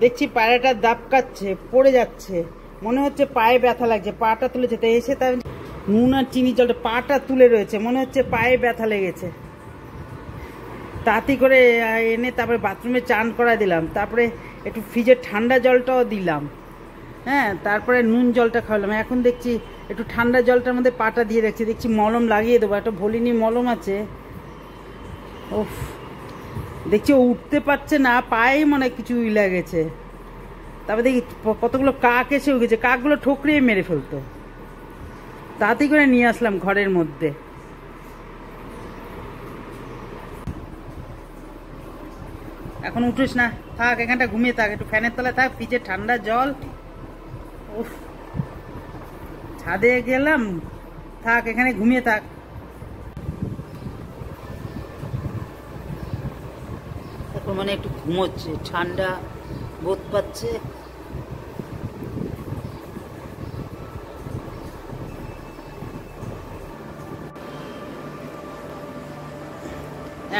দেখছি পায়রাটা দাপকাচ্ছে, পড়ে যাচ্ছে, মনে হচ্ছে পায়ে ব্যথা লাগছে। পাটা তুলেছে, তাই এসে তার নুন আর চিনি জলটা পাটা তুলে রয়েছে, মনে হচ্ছে পায়ে ব্যথা লেগেছে। তাড়াতাড়ি করে এনে তারপরে বাথরুমে চান করা দিলাম, তারপরে একটু ফ্রিজের ঠান্ডা জলটাও দিলাম, হ্যাঁ, তারপরে নুন জলটা খাওয়ালাম। এখন দেখছি একটু ঠান্ডা জলটার মধ্যে পাটা দিয়ে রাখছি, দেখছি মলম লাগিয়ে দেবো, একটা ভলিনি মলম আছে। ওফ, দেখছি ও উঠতে পারছে না, পায়েই মনে হয় কিছু লেগেছে। তারপরে দেখি কতগুলো কাক এসে উঠেছে, কাকগুলো ঠোকরিয়ে মেরে ফেলতো। তাড়াতাড়ি করে নিয়ে আসলাম ঘরের মধ্যে। এখন উঠিস না, থাক এখানটা ঘুমিয়ে থাক, একটু ফ্যানের তলায় থাক, ফ্রিজের ঠান্ডা জল। উফ, ছাদে গেলাম, থাক এখানে ঘুমিয়ে থাক। এখন মানে একটু ঘুমোচ্ছে, ঠান্ডা বোধ পাচ্ছে।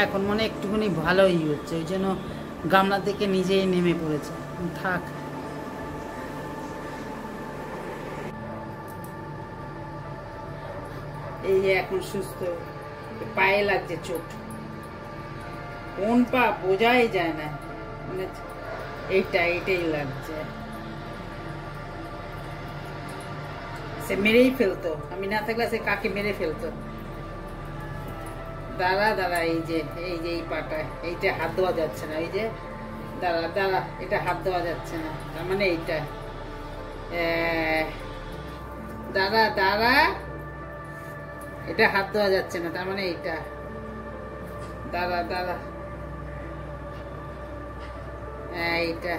এখন মনে একটুখানি ভালোই হচ্ছে, ওই জন্য গামলা থেকে নিজেই নেমে পড়েছে। থাক, এই যে এখন সুস্থ, পায়ে লাগছে চোট, কোন পা বোঝাই যায় না, মানে এইটাই লাগছে। সে মেরেই ফেলতো, আমি না থাকলে সে কাকে মেরে ফেলতো। দাঁড়া দাঁড়া, এই যে এই পাটা, এইটা হাত দেওয়া যাচ্ছে না, এই যে দাঁড়া দাঁড়া, এটা হাত দেওয়া যাচ্ছে না, তার মানে এইটা। দাঁড়া দাঁড়া, এটা হাত দেওয়া যাচ্ছে না, তার মানে এইটা। দাঁড়া দাঁড়া, এইটা।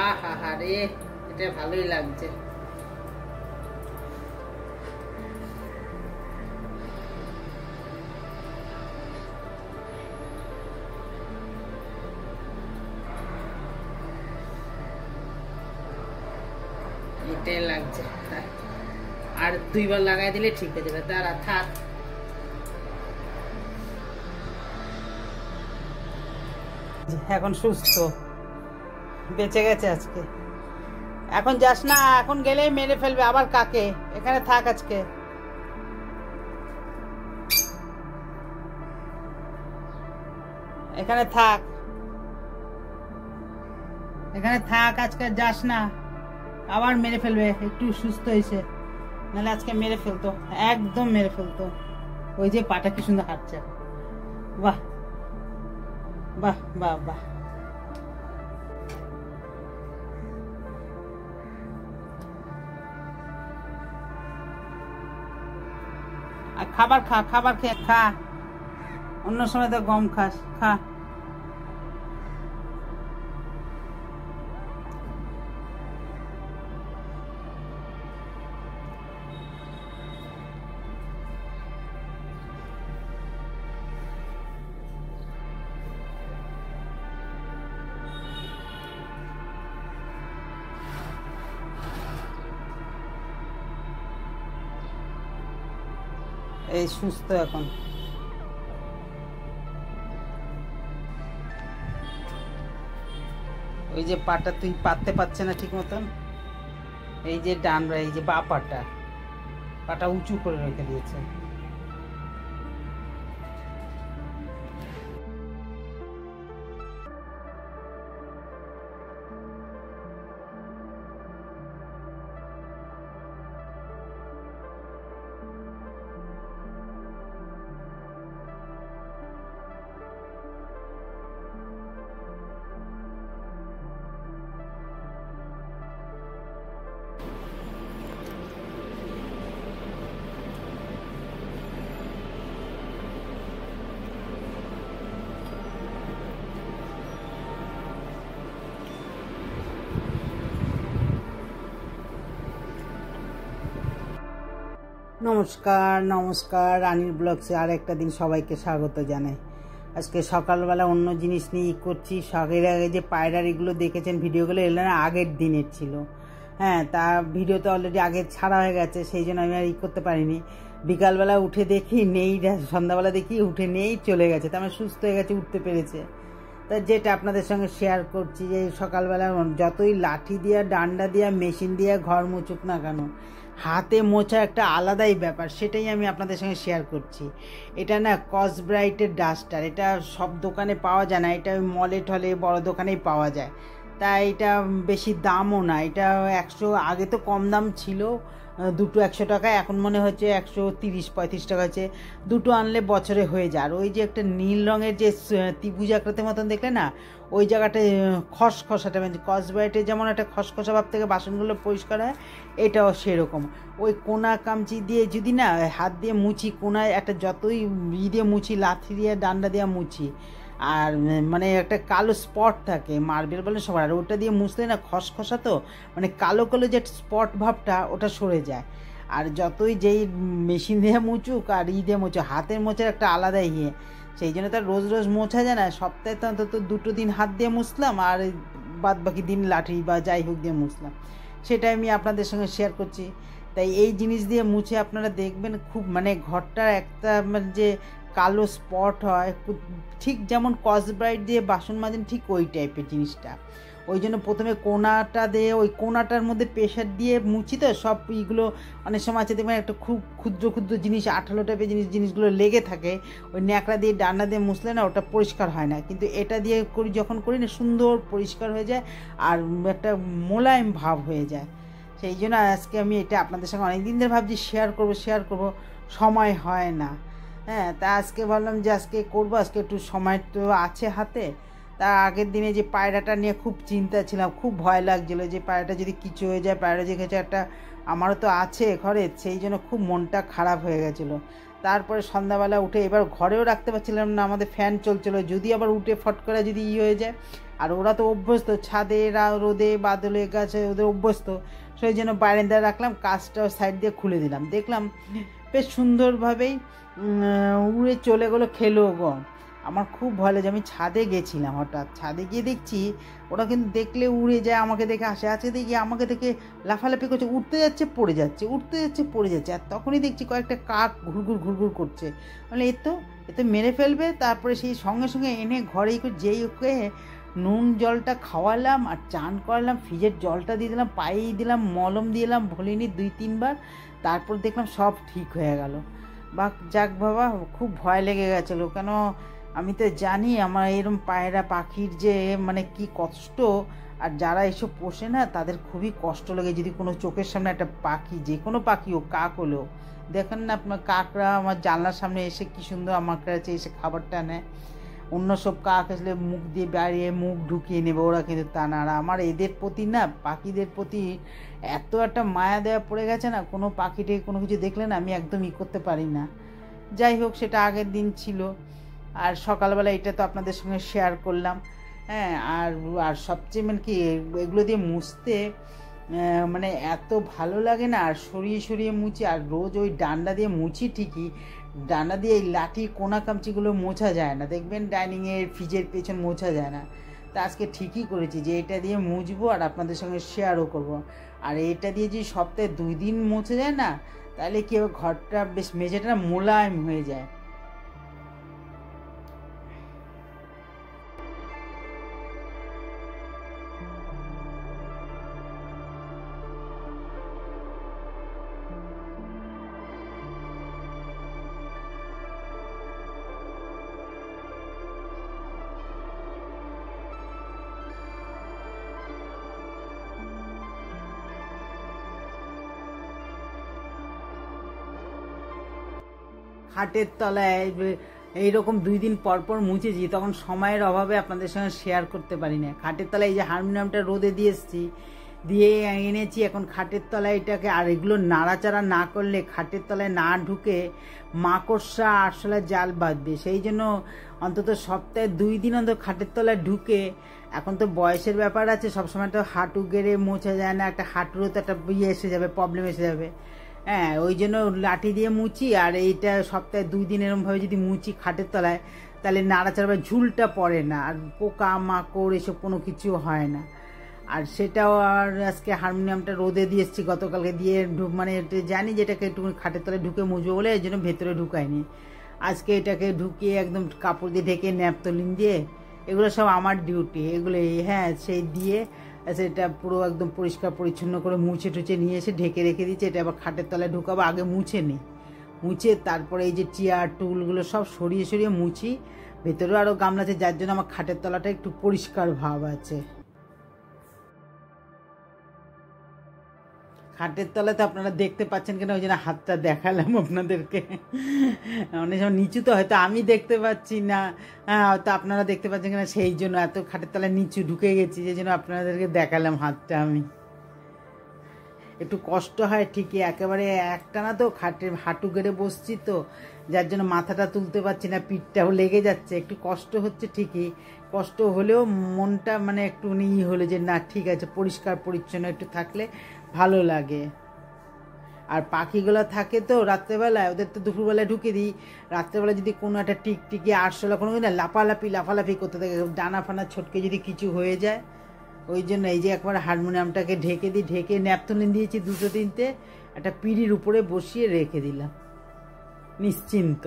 আহা রে, এটা ভালোই লাগছে। এটাই লাগছে, আর 2 বার লাগাই দিলে ঠিক হয়ে যাবে। দাঁড়া থাক, এখন সুস্থ, বেঁচে গেছে আজকে। এখন যাস না, এখন গেলেই মেরে ফেলবে আবার কাকে। এখানে থাক, আজকে এখানে থাক, এখানে থাক, আজকে যাস না, আবার মেরে ফেলবে। একটু সুস্থ হয়েছে, নাহলে আজকে মেরে ফেলতো, একদম মেরে ফেলতো। ওই যে পাটা কি সুন্দর হাঁটছে, বাহ বাহ বাহ বাহ। আর খাবার খা, খাবার খেয়ে খা, অন্য সময় তো গম খাস, খা। এই সুস্থ এখন। ওই যে পাটা তুই পাততে পারছে না ঠিক মতন, এই যে ডান, এই যে বা পাটা উঁচু করে রেখে দিয়েছে। নমস্কার নমস্কার, রানীর ব্লগসে আর একটা দিন সবাইকে স্বাগত জানাই। আজকে সকালবেলা অন্য জিনিস নিয়ে করছি। সকালের আগে যে পায়রারিগুলো দেখেছেন ভিডিওগুলো, এগুলো আগের দিনের ছিল, হ্যাঁ, তা ভিডিও তো অলরেডি আগে ছাড়া হয়ে গেছে, সেই জন্য আমি আর করতে পারিনি। বিকালবেলা উঠে দেখি নেই, সন্ধ্যাবেলা দেখি উঠে নেই, চলে গেছে, তার মানে সুস্থ হয়ে গেছে, উঠতে পেরেছে। তা যেটা আপনাদের সঙ্গে শেয়ার করছি যে সকালবেলা যতই লাঠি দিয়া ডান্ডা দিয়া মেশিন দিয়া ঘর মুছুক না কেন, হাতে মোছা একটা আলাদাই ব্যাপার, সেটাই আমি আপনাদের সঙ্গে শেয়ার করছি। এটা না স্কচব্রাইটের ডাস্টার, এটা সব দোকানে পাওয়া যায় না, এটা মলে টলে বড় দোকানেই পাওয়া যায়। তাই এটা বেশি দামও না, এটা 100, আগে তো কম দাম ছিল, দুটো 100 টাকা, এখন মনে হচ্ছে 130-35 টাকা হচ্ছে। দুটো আনলে বছরে হয়ে যায়। আর ওই যে একটা নীল রঙের যে ত্রিভুজ আকৃতির মতন দেখলে না, ওই জায়গাটায় খসখসাটা, মানে স্কচব্রাইটের যেমন একটা খসখসা ভাব থেকে বাসনগুলো পরিষ্কার হয়, এটাও সেরকম। ওই কোনা কামচি দিয়ে যদি না হাত দিয়ে মুছি, কোনায় একটা যতই দিয়ে মুছি, লাথি দিয়ে ডান্ডা দিয়ে মুছি, আর মানে একটা কালো স্পট থাকে, মার্বেল বলে সবার, আর ওটা দিয়ে মুছলে না খসখসা তো, মানে কালো কালো যে স্পট ভাবটা ওটা সরে যায়। আর যতই যেই মেশিন দিয়ে মুছুক আর দিয়ে মুছুক, হাতের মোছার একটা আলাদা সেই জন্য তার রোজ রোজ মোছা যায় না। সপ্তাহে তো অন্তত 2 দিন হাত দিয়ে মুছলাম, আর বাদ বাকি দিন লাঠি বা যাই হোক দিয়ে মুছলাম, সেটা আমি আপনাদের সঙ্গে শেয়ার করছি। তাই এই জিনিস দিয়ে মুছে আপনারা দেখবেন খুব, মানে ঘরটার একটা মানে যে কালো স্পট হয়, ঠিক যেমন স্কচব্রাইট দিয়ে বাসন মাজেন, ঠিক ওই টাইপের জিনিসটা। ওই জন্য প্রথমে কোনাটা দিয়ে, ওই কোনাটার মধ্যে প্রেশার দিয়ে মুছি তো সব এইগুলো, অনেক সময় আছে দেখবেন একটা খুব ক্ষুদ্র ক্ষুদ্র জিনিস, 18 টাইপের জিনিসগুলো লেগে থাকে, ওই ন্যাকড়া দিয়ে ডান্ডা দিয়ে মুছলে না ওটা পরিষ্কার হয় না। কিন্তু এটা দিয়ে যখন করি না, সুন্দর পরিষ্কার হয়ে যায় আর একটা মোলায়েম ভাব হয়ে যায়। সেই জন্য আজকে আমি এটা আপনাদের সঙ্গে অনেকদিন ধরে ভাবছি শেয়ার করব, সময় হয় না। হ্যাঁ, তা আজকে ভাবলাম যে আজকে করবো, আজকে একটু সময় তো আছে হাতে। তার আগের দিনে যে পায়রাটা নিয়ে খুব চিন্তা ছিলাম, খুব ভয় লাগছিলো যে পায়রাটা যদি কিছু হয়ে যায়, পায়রা যে কিছু একটা, আমারও তো আছে ঘরে, সেই জন্য খুব মনটা খারাপ হয়ে গেছিলো। তারপরে সন্ধ্যাবেলা উঠে, এবার ঘরেও রাখতে পারছিলাম না, আমাদের ফ্যান চলছিল, যদি আবার উঠে ফট করে যদি হয়ে যায়, আর ওরা তো অভ্যস্ত, ছাদে রোদে বাদলে গাছে ওদের অভ্যস্ত, সেই জন্য বারান্দায় রাখলাম, কাজটাও সাইড দিয়ে খুলে দিলাম, দেখলাম বেশ সুন্দরভাবেই উড়ে চলে গেলো, খেলো গো। আমার খুব ভয় লাগে, আমি ছাদে গেছিলাম, হঠাৎ ছাদে গিয়ে দেখছি ওরা কিন্তু দেখলে উড়ে যায়, আমাকে দেখে আসে, আছে দেখি আমাকে দেখে লাফালাফি করছে, উঠতে যাচ্ছে পড়ে যাচ্ছে, উঠতে যাচ্ছে পড়ে যাচ্ছে। আর তখনই দেখছি কয়েকটা কাক ঘুরঘুর করছে, মানে এ তো মেরে ফেলবে। তারপরে সেই সঙ্গে সঙ্গে এনে ঘরেই যেই ওকে নুন জলটা খাওয়ালাম আর চান করালাম, ফ্রিজের জলটা দিয়ে দিলাম, পায়েই দিলাম, মলম দিয়ে দিলাম, ভলিনি 2-3 বার, তারপর দেখলাম সব ঠিক হয়ে গেল। বা যাক বাবা, খুব ভয় লেগে গেছিলো, কেন আমি তো জানি আমার এরকম পায়রা পাখির যে মানে কি কষ্ট, আর যারা এসব পোষে না তাদের খুবই কষ্ট লাগে যদি কোনো চোখের সামনে একটা পাখি, যে কোনো পাখি হোক, কাক হলেও, দেখেন না আপনার কাকরা আমার জানলার সামনে এসে কি সুন্দর আমার কাছে এসে খাবারটা নেয়। অন্য সব কাক আসলে মুখ দিয়ে বাড়িয়ে মুখ ঢুকিয়ে নেবে, ওরা কিন্তু তা না। আর আমার এদের প্রতি না, পাখিদের প্রতি এত একটা মায়া দেওয়া পড়ে গেছে না, কোনো পাখিটে কোনো কিছু দেখলে না আমি একদম করতে পারি না। যাই হোক, সেটা আগের দিন ছিল, আর সকালবেলা এটা তো আপনাদের সঙ্গে শেয়ার করলাম। হ্যাঁ, আর সবচেয়ে মানে কি, এগুলো দিয়ে মুছতে মানে এত ভালো লাগে না, আর সরিয়ে মুছি, আর রোজ ওই ডান্ডা দিয়ে মুছি ঠিকই, ডান্ডা দিয়ে এই লাঠি কোনা কামচিগুলো মোছা যায় না, দেখবেন ডাইনিংয়ের ফ্রিজের পেছন মোছা যায় না। তা আজকে ঠিকই করেছি যে এটা দিয়ে মুছবো আর আপনাদের সঙ্গে শেয়ারও করব। আর এটা দিয়ে যদি সপ্তাহে 2 দিন মোছা যায় না, তাহলে কি ঘরটা বেশ, মেঝেটা মোলায়েম হয়ে যায়। খাটের তলায় এইরকম 2 দিন পর পর মুছেছি, তখন সময়ের অভাবে আপনাদের সঙ্গে শেয়ার করতে পারি না। খাটের তলায় এই যে হারমোনিয়ামটা রোদে দিয়ে এসেছি, দিয়ে এনেছি, এখন খাটের তলায় এটাকে, আর এগুলো নাড়াচাড়া না করলে খাটের তলায় না ঢুকে মাকড়সা আরশোলা জাল বাঁধবে, সেই জন্য অন্তত সপ্তাহে 2 দিন অন্তত খাটের তলায় ঢুকে, এখন তো বয়সের ব্যাপার আছে, সবসময় তো হাঁটু গেড়ে মোছা যায় না, একটা হাঁটুরও তো একটা এসে যাবে, প্রবলেম এসে যাবে। হ্যাঁ, ওই জন্য লাঠি দিয়ে মুছি, আর এইটা সপ্তাহে 2 দিন এরমভাবে যদি মুছি খাটের তলায়, তাহলে নাড়াচাড়া ঝুলটা পড়ে না, আর পোকা মাকড় এসব কোনো কিছু হয় না। আর সেটাও, আর আজকে হারমোনিয়ামটা রোদে দিয়ে এসেছি গতকালকে, দিয়ে মানে জানি যেটাকে একটু খাটের তলায় ঢুকে মুছবো বলে, এই জন্য ভেতরে ঢুকায়নি। আজকে এটাকে ঢুকিয়ে একদম কাপড় দিয়ে ঢেকে ন্যাপথলিন দিয়ে এগুলো সব আমার ডিউটি, এগুলো হ্যাঁ সেই দিয়ে এটা পুরো একদম পরিষ্কার পরিচ্ছন্ন করে মুছে টুছে নিয়ে এসে ঢেকে রেখে দিচ্ছে। এটা আবার খাটের তলায় ঢুকাবো, আগে মুছে নিই, মুছে তারপরে এই যে চেয়ার টুলগুলো সব সরিয়ে সরিয়ে মুছি। ভেতরেও আরও গামলা আছে, যার জন্য আমার খাটের তলাটা একটু পরিষ্কার ভাব আছে। খাটের তলাতে আপনারা দেখতে পাচ্ছেন কিনা ওই জন্য হাতটা দেখালাম আপনাদেরকে। অনেক সময় নিচু তো হয়তো আমি দেখতে পাচ্ছি না, হয়তো আপনারা দেখতে পাচ্ছেন কিনা, সেই জন্য এত খাটের তলায় নিচু ঢুকে গেছি, যে জন্য আপনাদেরকে দেখালাম হাতটা। আমি একটু কষ্ট হয় ঠিকই, একেবারে একটানা তো খাটের হাঁটু গেড়ে বসছি তো, যার জন্য মাথাটা তুলতে পারছি না, পিঠটাও লেগে যাচ্ছে, একটু কষ্ট হচ্ছে ঠিকই। কষ্ট হলেও মনটা মানে একটু হলে যে না ঠিক আছে, পরিষ্কার পরিচ্ছন্ন একটু থাকলে ভালো লাগে। আর পাখিগুলো থাকে তো রাত্রেবেলায়, ওদের তো দুপুরবেলায় ঢুকে দিই, রাত্রেবেলা যদি কোনো একটা টিকটিকি আরশোলা কোনো না লাফালাফি করতে থাকে, ডানা ফানা ছটকে যদি কিছু হয়ে যায়, ওই জন্য এই যে একবার হারমোনিয়ামটাকে ঢেকে দিই, ঢেকে ন্যাপথলিন দিয়েছি 2-3টে, একটা পিঁড়ির উপরে বসিয়ে রেখে দিলাম নিশ্চিন্ত।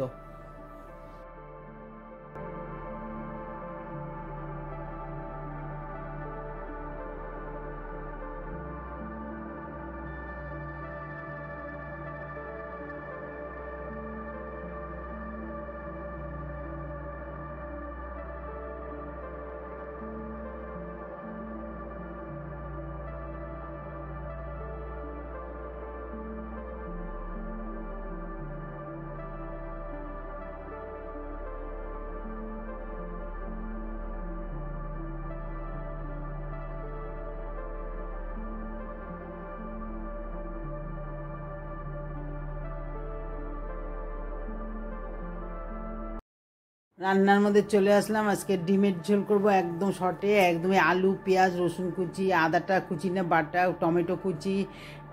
রান্নার মধ্যে চলে আসলাম। আজকে ডিমের ঝোল করব একদম শর্টে, একদমই আলু পেঁয়াজ রসুন কুচি, আদাটা কুচি না বাটা, টমেটো কুচি,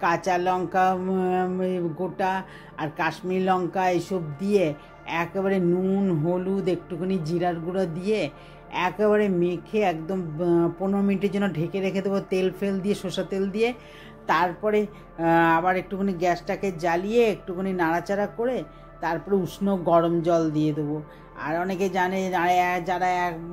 কাঁচা লঙ্কা গোটা আর কাশ্মীরি লঙ্কা এসব দিয়ে একেবারে নুন হলুদ একটুখানি জিরার গুঁড়ো দিয়ে একেবারে মেখে একদম 15 মিনিটের জন্য ঢেকে রেখে দেবো, তেল ফেল দিয়ে সরষের তেল দিয়ে। তারপরে আবার একটুখানি গ্যাসটাকে জ্বালিয়ে একটুখানি নাড়াচাড়া করে তারপরে উষ্ণ গরম জল দিয়ে দেবো। আর অনেকে জানে যারা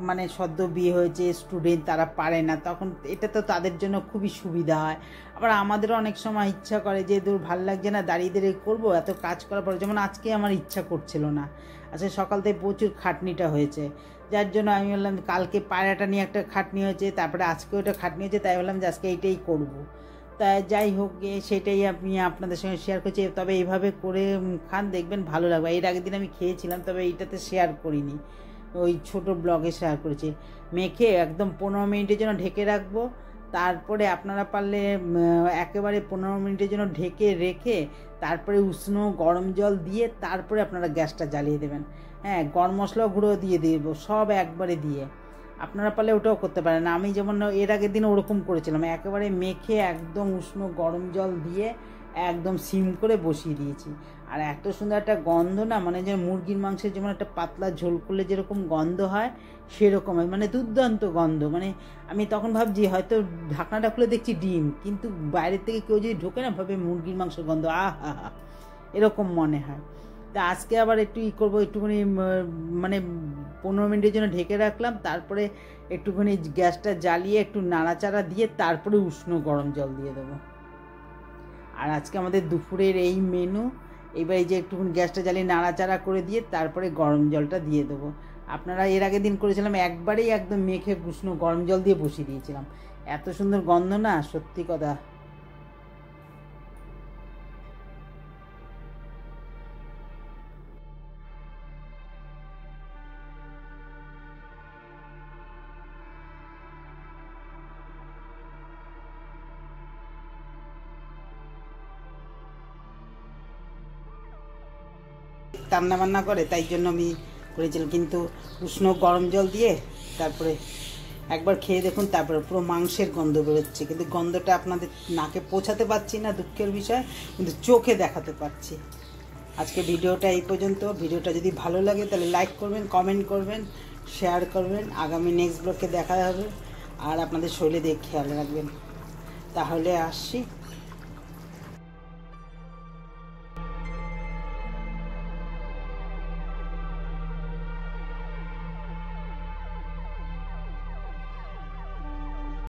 মানে সদ্য বিয়ে হয়েছে স্টুডেন্ট, তারা পারে না, তখন এটা তো তাদের জন্য খুবই সুবিধা হয়। আবার আমাদেরও অনেক সময় ইচ্ছা করে যে দূর ভাল লাগছে না, দাঁড়িয়ে দাঁড়িয়ে করবো, এত কাজ করার পরে, যেমন আজকে আমার ইচ্ছা করছিল না, আজকে সকাল থেকে প্রচুর খাটনিটা হয়েছে, যার জন্য আমি বললাম কালকে পায়রাটা নিয়ে একটা খাটনি হয়েছে, তারপরে আজকে ওটা খাটনি হয়েছে, তাই বললাম যে আজকে এইটাই করবো। তা যাই হোক, সেটাই আমি আপনাদের সঙ্গে শেয়ার করছি। তবে এইভাবে করে খান, দেখবেন ভালো লাগবে। এর আগের দিন আমি খেয়েছিলাম, তবে এইটাতে শেয়ার করিনি, ওই ছোট ব্লগে শেয়ার করেছি। মেখে একদম 15 মিনিটের জন্য ঢেকে রাখবো। তারপরে আপনারা পারলে একেবারে 15 মিনিটের জন্য ঢেকে রেখে তারপরে উষ্ণ গরম জল দিয়ে তারপরে আপনারা গ্যাসটা জ্বালিয়ে দেবেন। হ্যাঁ, গরম মশলা গুঁড়ো দিয়ে দেবো, সব একবারে দিয়ে। আপনারা পারলে ওটাও করতে পারেন। আমি যেমন এর আগের দিন ওরকম করেছিলাম, একেবারে মেখে একদম উষ্ণ গরম জল দিয়ে একদম সিম করে বসিয়ে দিয়েছি। আর এত সুন্দর একটা গন্ধ না, মানে যে মুরগির মাংসের যেমন একটা পাতলা ঝোল করলে যেরকম গন্ধ হয় সেরকম হয়, মানে দুর্দান্ত গন্ধ। মানে আমি তখন ভাবছি হয়তো ঢাকনাটা খুলে দেখছি ডিম, কিন্তু বাইরের থেকে কেউ যদি ঢোকে না ভাবে মুরগির মাংসের গন্ধ, আহা এরকম মনে হয়। তা আজকে আবার একটু করবো, একটুখানি মানে 15 মিনিটের জন্য ঢেকে রাখলাম, তারপরে একটুখানি গ্যাসটা জ্বালিয়ে একটু নাড়াচাড়া দিয়ে তারপরে উষ্ণ গরম জল দিয়ে দেবো। আর আজকে আমাদের দুপুরের এই মেনু। এবার এই যে একটুখানি গ্যাসটা জ্বালিয়ে নাড়াচাড়া করে দিয়ে তারপরে গরম জলটা দিয়ে দেবো। আপনারা এর আগের দিন করেছিলাম একবারেই একদম মেখে উষ্ণ গরম জল দিয়ে বসিয়ে দিয়েছিলাম, এত সুন্দর গন্ধ না, সত্যি কথা। রান্না বান্না করে তাই জন্য আমি করেছিলাম, কিন্তু উষ্ণ গরম জল দিয়ে তারপরে একবার খেয়ে দেখুন, তারপরে পুরো মাংসের গন্ধ বেরোচ্ছে, কিন্তু গন্ধটা আপনাদের নাকে পৌঁছাতে পারছি না, দুঃখের বিষয়, কিন্তু চোখে দেখাতে পারছি। আজকে ভিডিওটা এই পর্যন্ত। ভিডিওটা যদি ভালো লাগে তাহলে লাইক করবেন, কমেন্ট করবেন, শেয়ার করবেন। আগামী নেক্সট ব্লগে দেখা হবে। আর আপনাদের শরীরে দিয়ে খেয়াল রাখবেন। তাহলে আসছি।